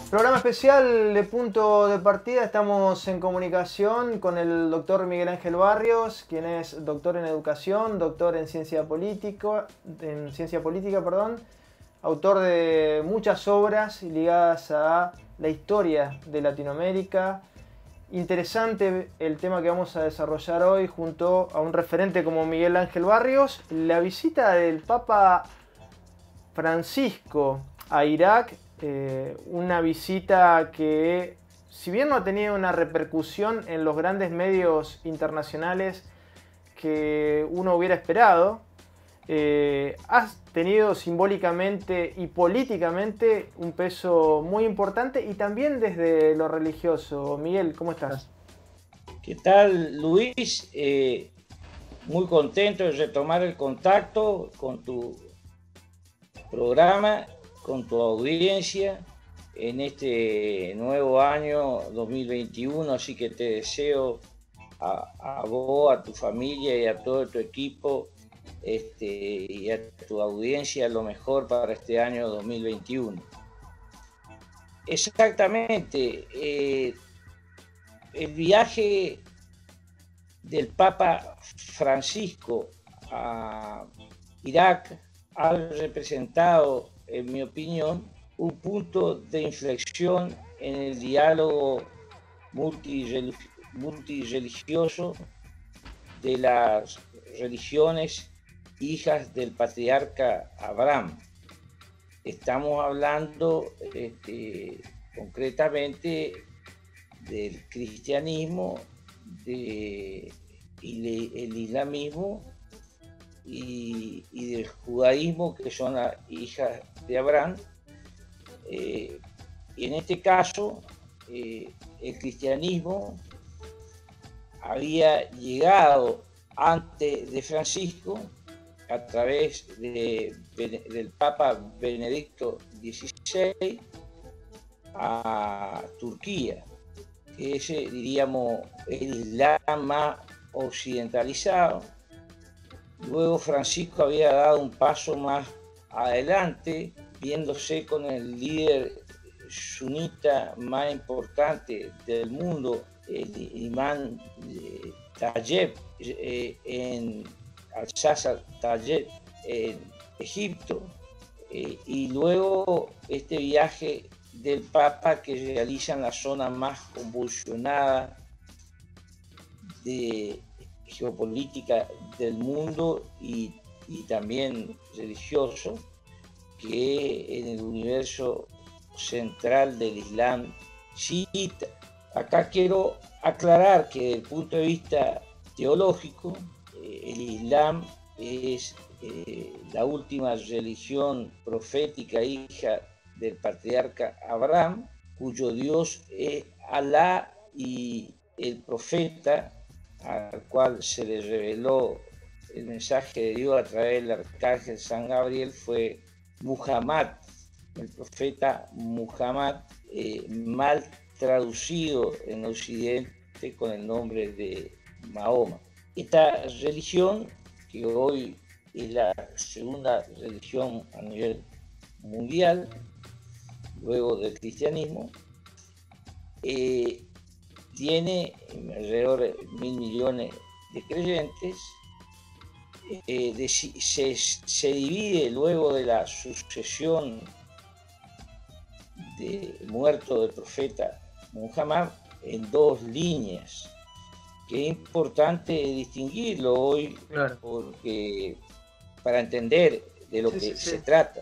Programa especial de Punto de Partida. Estamos en comunicación con el doctor Miguel Ángel Barrios, quien es doctor en educación, doctor en ciencia política, autor de muchas obras ligadas a la historia de Latinoamérica. Interesante el tema que vamos a desarrollar hoy junto a un referente como Miguel Ángel Barrios, la visita del Papa Francisco a Irak. Una visita que, si bien no ha tenido una repercusión en los grandes medios internacionales que uno hubiera esperado, ha tenido simbólicamente y políticamente un peso muy importante, y también desde lo religioso. Miguel, ¿cómo estás? ¿Qué tal, Luis? Muy contento de retomar el contacto con tu programa, con tu audiencia en este nuevo año 2021, así que te deseo a vos, a tu familia y a todo tu equipo y a tu audiencia lo mejor para este año 2021. Exactamente, el viaje del Papa Francisco a Irak ha representado, en mi opinión, un punto de inflexión en el diálogo multirreligioso de las religiones hijas del patriarca Abraham. Estamos hablando concretamente del cristianismo, el islamismo y del judaísmo, que son las hijas de Abraham. Y en este caso, el cristianismo había llegado antes de Francisco a través del Papa Benedicto XVI a Turquía, que es, diríamos, el Islam más occidentalizado. Luego Francisco había dado un paso más adelante, viéndose con el líder sunita más importante del mundo, el imán Tayeb, en Al-Sasa Tayeb, en Egipto. Y luego este viaje del Papa que realiza en la zona más convulsionada de geopolítica del mundo y también religioso, que en el universo central del Islam chiita. Acá quiero aclarar que desde el punto de vista teológico, el Islam es la última religión profética hija del patriarca Abraham, cuyo Dios es Alá, y el profeta al cual se le reveló el mensaje de Dios a través del arcángel San Gabriel fue Muhammad, el profeta Muhammad, mal traducido en Occidente con el nombre de Mahoma. Esta religión, que hoy es la segunda religión a nivel mundial, luego del cristianismo, tiene alrededor de 1.000 millones de creyentes. Se divide luego de la sucesión de muerto del profeta Muhammad en dos líneas, que es importante distinguirlo hoy, claro, porque para entender de lo que se trata.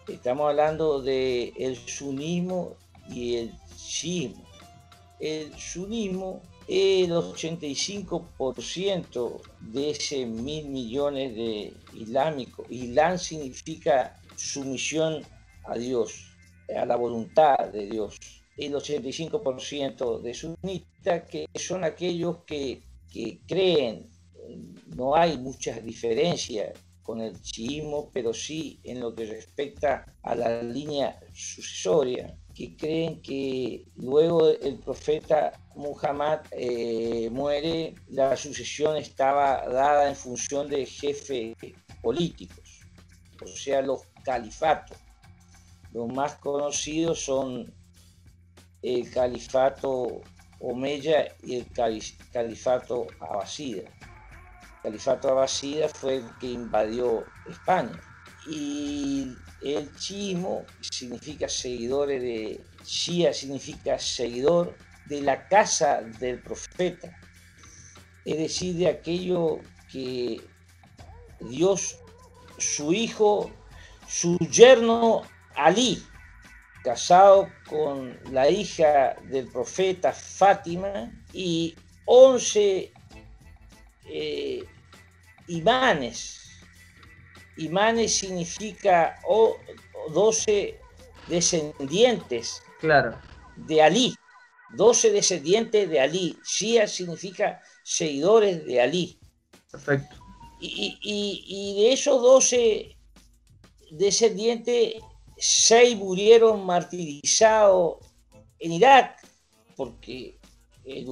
Estamos hablando del sunismo y el chiismo. El sunismo es el 85% de ese 1.000 millones de islámicos. Islam significa sumisión a Dios, a la voluntad de Dios. El 85% de sunitas, que son aquellos que creen, no hay muchas diferencias con el chiismo, pero sí en lo que respecta a la línea sucesoria, que creen que luego el profeta Muhammad muere, la sucesión estaba dada en función de jefes políticos, o sea, los califatos. Los más conocidos son el califato omeya y el califato abasida. El califato abasida fue el que invadió España. Y el chiismo significa seguidores de... Shia significa seguidor de la casa del profeta. Es decir, de aquello que Dios, su hijo, su yerno Ali, casado con la hija del profeta Fátima, y 11 imanes. Imanes significa 12 descendientes, claro, de Ali. 12 descendientes de Ali. Shia significa seguidores de Ali. Perfecto. Y de esos 12 descendientes, 6 murieron martirizados en Irak, porque el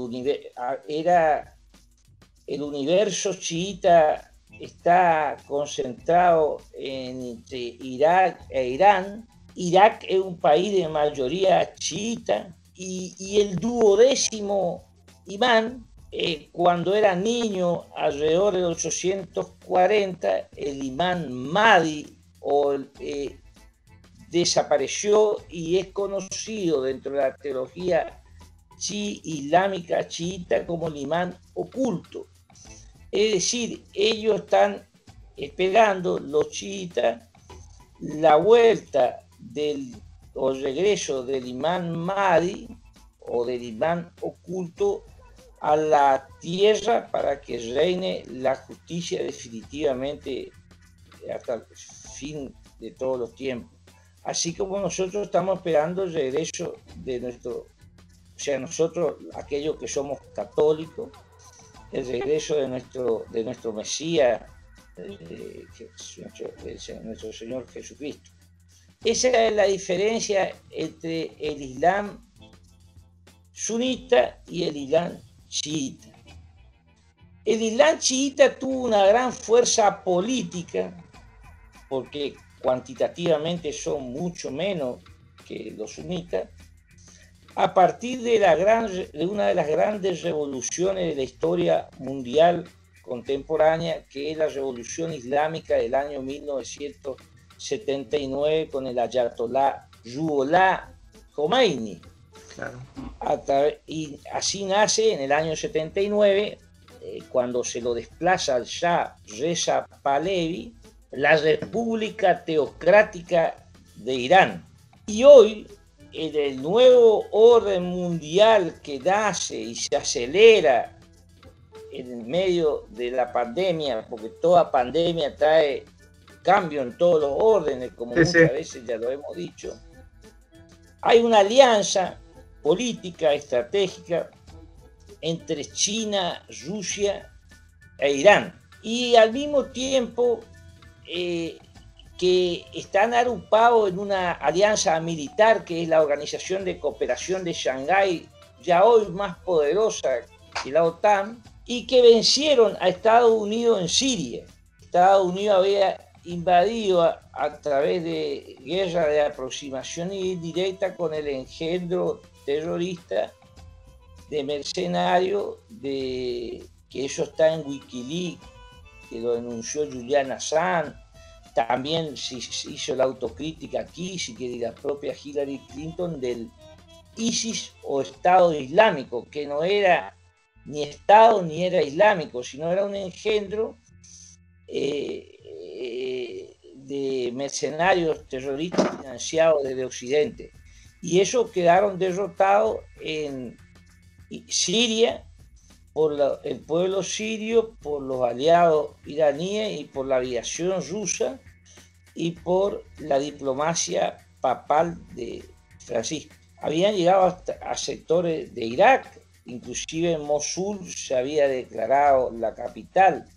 universo chiita está concentrado entre Irak e Irán. Irak es un país de mayoría chiita, y el 12º imán, cuando era niño, alrededor de 840, el imán Mahdi desapareció y es conocido dentro de la teología islámica chiita como el imán oculto. Es decir, ellos están esperando, los chiitas, la vuelta o regreso del imán Mahdi o del imán oculto a la tierra para que reine la justicia definitivamente hasta el fin de todos los tiempos. Así como nosotros estamos esperando el regreso de nosotros, aquellos que somos católicos, el regreso de nuestro Mesías, nuestro Señor Jesucristo. Esa es la diferencia entre el Islam sunita y el Islam chiita. El Islam chiita tuvo una gran fuerza política, porque cuantitativamente son mucho menos que los sunitas, a partir de una de las grandes revoluciones de la historia mundial contemporánea, que es la Revolución Islámica del año 1979 con el Ayatollah Ruhollah Khomeini. Claro. Y así nace en el año 79, cuando se lo desplaza al Shah Reza Pahlavi, la República Teocrática de Irán. Y hoy, en el nuevo orden mundial que nace y se acelera en medio de la pandemia, porque toda pandemia trae cambio en todos los órdenes, como muchas veces ya lo hemos dicho, hay una alianza política, estratégica, entre China, Rusia e Irán. Y al mismo tiempo que están agrupados en una alianza militar, que es la Organización de Cooperación de Shanghái, ya hoy más poderosa que la OTAN, y que vencieron a Estados Unidos en Siria. Estados Unidos había invadido a través de guerra de aproximación indirecta con el engendro terrorista de mercenarios, que eso está en Wikileaks, que lo denunció Julian Assange. También se hizo la autocrítica aquí, si quiere, la propia Hillary Clinton, del ISIS o Estado Islámico, que no era ni Estado ni era islámico, sino era un engendro de mercenarios terroristas financiados desde Occidente. Y eso quedaron derrotados en Siria por el pueblo sirio, por los aliados iraníes y por la aviación rusa y por la diplomacia papal de Francisco. Habían llegado a sectores de Irak, inclusive en Mosul se había declarado la capital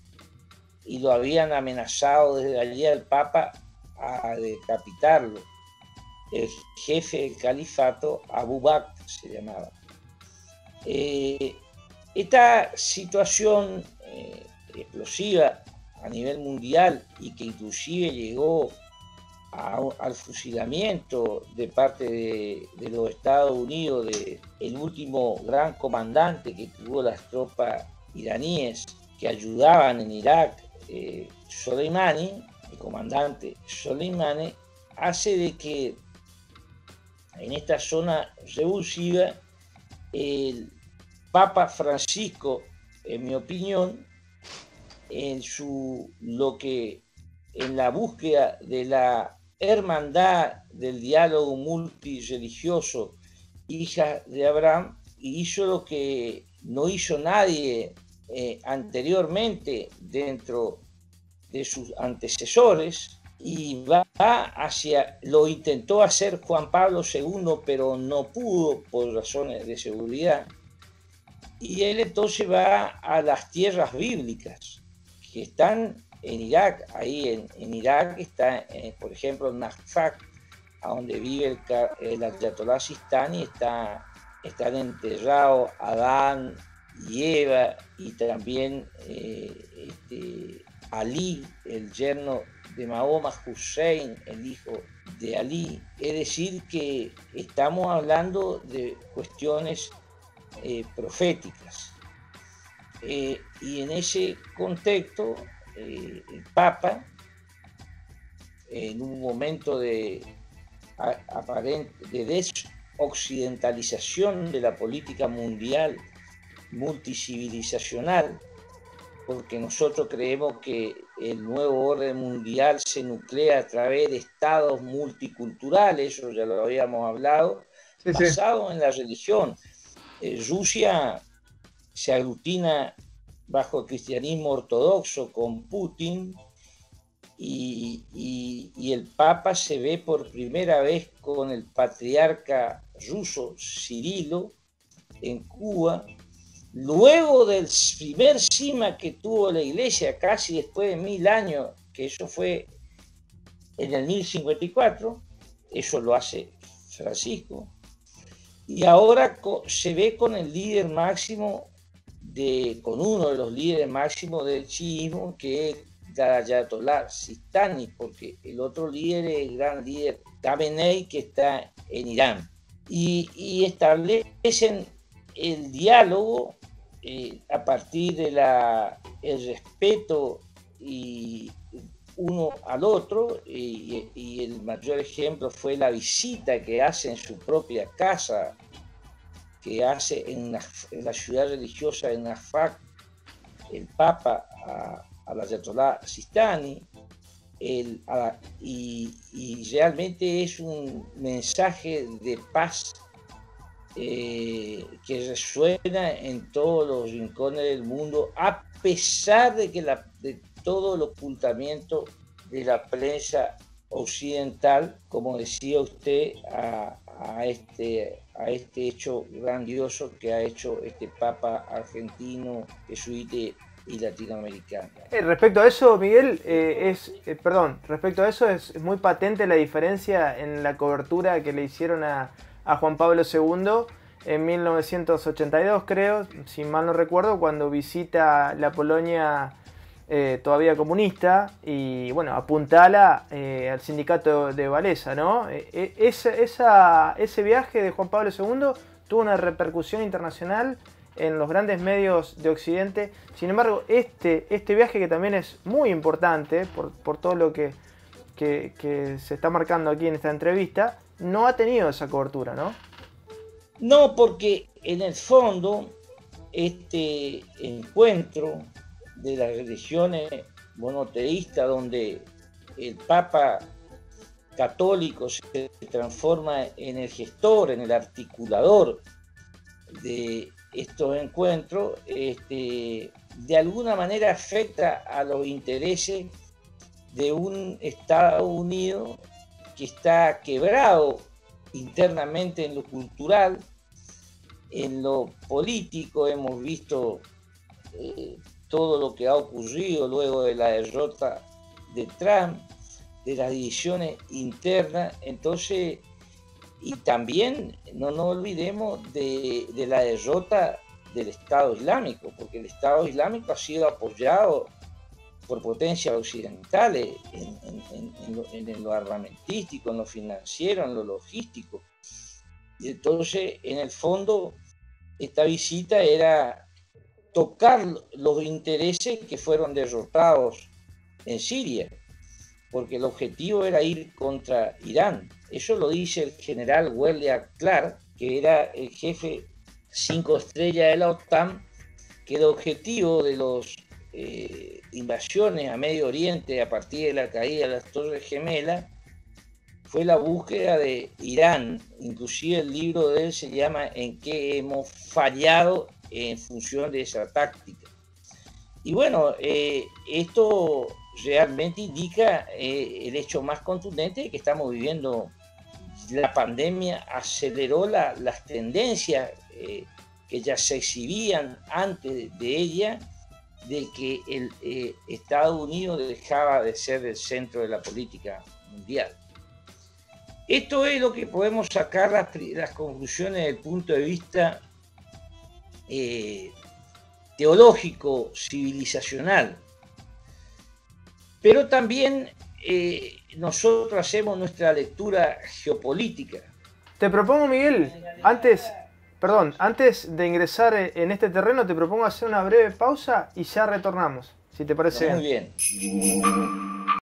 y lo habían amenazado desde allí al Papa a decapitarlo. El jefe del califato, Abu Bakr se llamaba. Esta situación explosiva a nivel mundial y que inclusive llegó al fusilamiento de parte de los Estados Unidos, de el último gran comandante que tuvo las tropas iraníes que ayudaban en Irak, Soleimani, el comandante Soleimani, hace de que en esta zona revulsiva el Papa Francisco, en mi opinión, en la búsqueda de la hermandad del diálogo multirreligioso, hija de Abraham, hizo lo que no hizo nadie anteriormente dentro de sus antecesores, y lo intentó hacer Juan Pablo II, pero no pudo por razones de seguridad, y él entonces va a las tierras bíblicas que están en Irak. Ahí en Irak está, por ejemplo, Nafak, a donde vive el Ayatollah Sistani, están enterrados Adán y Eva, y también Ali, el yerno de Mahoma, Hussein, el hijo de Ali. Es decir, que estamos hablando de cuestiones proféticas. Y en ese contexto, el Papa, en un momento de desoccidentalización de la política mundial multicivilizacional, porque nosotros creemos que el nuevo orden mundial se nuclea a través de estados multiculturales, eso ya lo habíamos hablado, basado en la religión. Rusia se aglutina bajo el cristianismo ortodoxo con Putin, y el Papa se ve por primera vez con el patriarca ruso Cirilo en Cuba, luego del primer cisma que tuvo la Iglesia, casi después de 1000 años, que eso fue en el 1054, eso lo hace Francisco, y ahora se ve con el líder máximo, con uno de los líderes máximos del chiismo, que es el Ayatollah Sistani, porque el otro líder es el gran líder Khamenei, que está en Irán, y establecen el diálogo a partir de el respeto y uno al otro, y el mayor ejemplo fue la visita que hace en su propia casa, que hace en la ciudad religiosa de Nafak el Papa a la Ayatollah Sistani, y realmente es un mensaje de paz que resuena en todos los rincones del mundo, a pesar de todo el ocultamiento de la prensa occidental, como decía usted, a este hecho grandioso que ha hecho este Papa argentino, jesuita y latinoamericano. Respecto a eso, Miguel, respecto a eso es muy patente la diferencia en la cobertura que le hicieron a Juan Pablo II en 1982, creo, si mal no recuerdo, cuando visita la Polonia todavía comunista, y bueno, apuntala al sindicato de Wałęsa, ¿no? Ese viaje de Juan Pablo II tuvo una repercusión internacional en los grandes medios de Occidente. Sin embargo, este viaje, que también es muy importante por todo lo que se está marcando aquí en esta entrevista, no ha tenido esa cobertura, ¿no? No, porque en el fondo este encuentro de las religiones monoteístas, donde el Papa católico se transforma en el gestor, en el articulador de estos encuentros, de alguna manera afecta a los intereses de un Estados Unidos que está quebrado internamente en lo cultural, en lo político. Hemos visto todo lo que ha ocurrido luego de la derrota de Trump, de las divisiones internas. Entonces, y también no nos olvidemos de la derrota del Estado Islámico, porque el Estado Islámico ha sido apoyado por potencias occidentales en lo armamentístico, en lo financiero, en lo logístico. Y entonces, en el fondo, esta visita era tocar los intereses que fueron derrotados en Siria, porque el objetivo era ir contra Irán. Eso lo dice el general Welia Clark, que era el jefe 5 estrellas de la OTAN, que el objetivo de las invasiones a Medio Oriente a partir de la caída de las Torres Gemelas fue la búsqueda de Irán. Inclusive el libro de él se llama ¿En qué hemos fallado en función de esa táctica? Y bueno, esto realmente indica el hecho más contundente que estamos viviendo. La pandemia aceleró las tendencias que ya se exhibían antes de ella, de que Estados Unidos dejaba de ser el centro de la política mundial. Esto es lo que podemos sacar las conclusiones desde el punto de vista teológico, civilizacional. Pero también nosotros hacemos nuestra lectura geopolítica. Te propongo, Miguel, antes de ingresar en este terreno, te propongo hacer una breve pausa y ya retornamos, si te parece Muy bien.